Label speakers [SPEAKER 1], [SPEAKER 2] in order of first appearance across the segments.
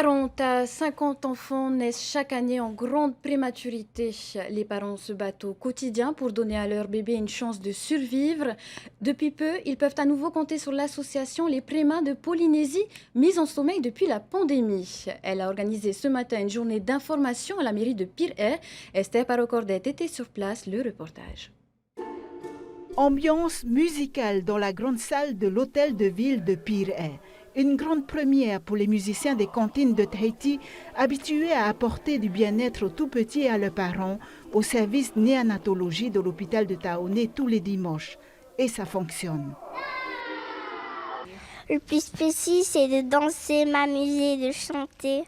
[SPEAKER 1] 40 à 50 enfants naissent chaque année en grande prématurité. Les parents se battent au quotidien pour donner à leur bébé une chance de survivre. Depuis peu, ils peuvent à nouveau compter sur l'association Les Prémas de Polynésie, mise en sommeil depuis la pandémie. Elle a organisé ce matin une journée d'information à la mairie de Pirée. Esther Parocordet était sur place, le reportage.
[SPEAKER 2] Ambiance musicale dans la grande salle de l'hôtel de ville de Pirée. Une grande première pour les musiciens des cantines de Tahiti, habitués à apporter du bien-être aux tout-petits et à leurs parents au service néonatologie de l'hôpital de Taoné tous les dimanches. Et ça fonctionne.
[SPEAKER 3] Le plus spécial, c'est de danser, m'amuser, de chanter,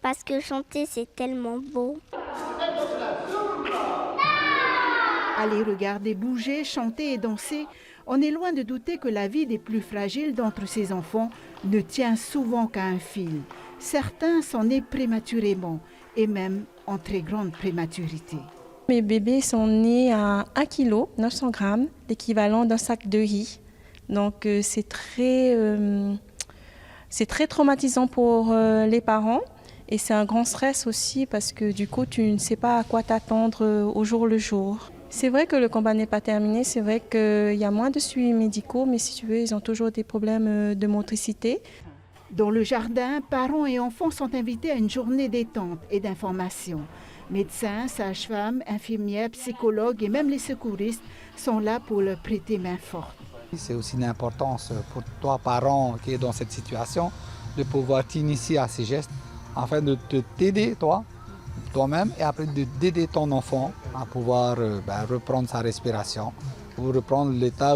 [SPEAKER 3] parce que chanter, c'est tellement beau.
[SPEAKER 2] Aller regarder bouger, chanter et danser, on est loin de douter que la vie des plus fragiles d'entre ces enfants ne tient souvent qu'à un fil. Certains s'en naissent prématurément et même en très grande prématurité.
[SPEAKER 4] Mes bébés sont nés à 1 kg 900 grammes, l'équivalent d'un sac de riz. Donc c'est très traumatisant pour les parents et c'est un grand stress aussi parce que du coup tu ne sais pas à quoi t'attendre au jour le jour. C'est vrai que le combat n'est pas terminé, c'est vrai qu'il y a moins de suivis médicaux, mais si tu veux, ils ont toujours des problèmes de motricité.
[SPEAKER 2] Dans le jardin, parents et enfants sont invités à une journée détente et d'information. Médecins, sages-femmes, infirmières, psychologues et même les secouristes sont là pour leur prêter main forte.
[SPEAKER 5] C'est aussi une importance pour toi, parent, qui est dans cette situation, de pouvoir t'initier à ces gestes afin de t'aider, toi-même, et après d'aider ton enfant à pouvoir reprendre sa respiration ou reprendre l'état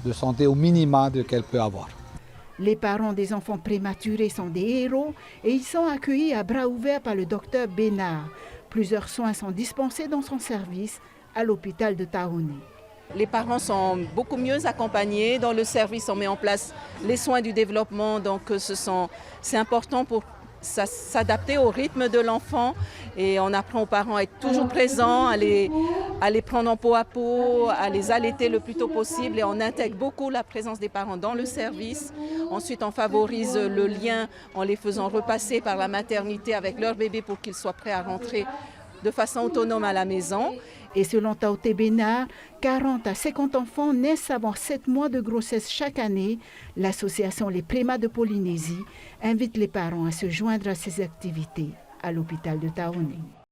[SPEAKER 5] de santé au minima qu'elle peut avoir.
[SPEAKER 2] Les parents des enfants prématurés sont des héros et ils sont accueillis à bras ouverts par le docteur Bénard. Plusieurs soins sont dispensés dans son service à l'hôpital de Taoné.
[SPEAKER 6] Les parents sont beaucoup mieux accompagnés. Dans le service, on met en place les soins du développement. Donc c'est important pour s'adapter au rythme de l'enfant. Et on apprend aux parents à être toujours présents, à les prendre en peau à peau, à les allaiter le plus tôt possible. Et on intègre beaucoup la présence des parents dans le service. Ensuite, on favorise le lien en les faisant repasser par la maternité avec leur bébé pour qu'ils soient prêts à rentrer de façon autonome à la maison.
[SPEAKER 2] Et selon Taoté Bénard, 40 à 50 enfants naissent avant 7 mois de grossesse chaque année. L'association Les Prémas de Polynésie invite les parents à se joindre à ces activités à l'hôpital de Taoné.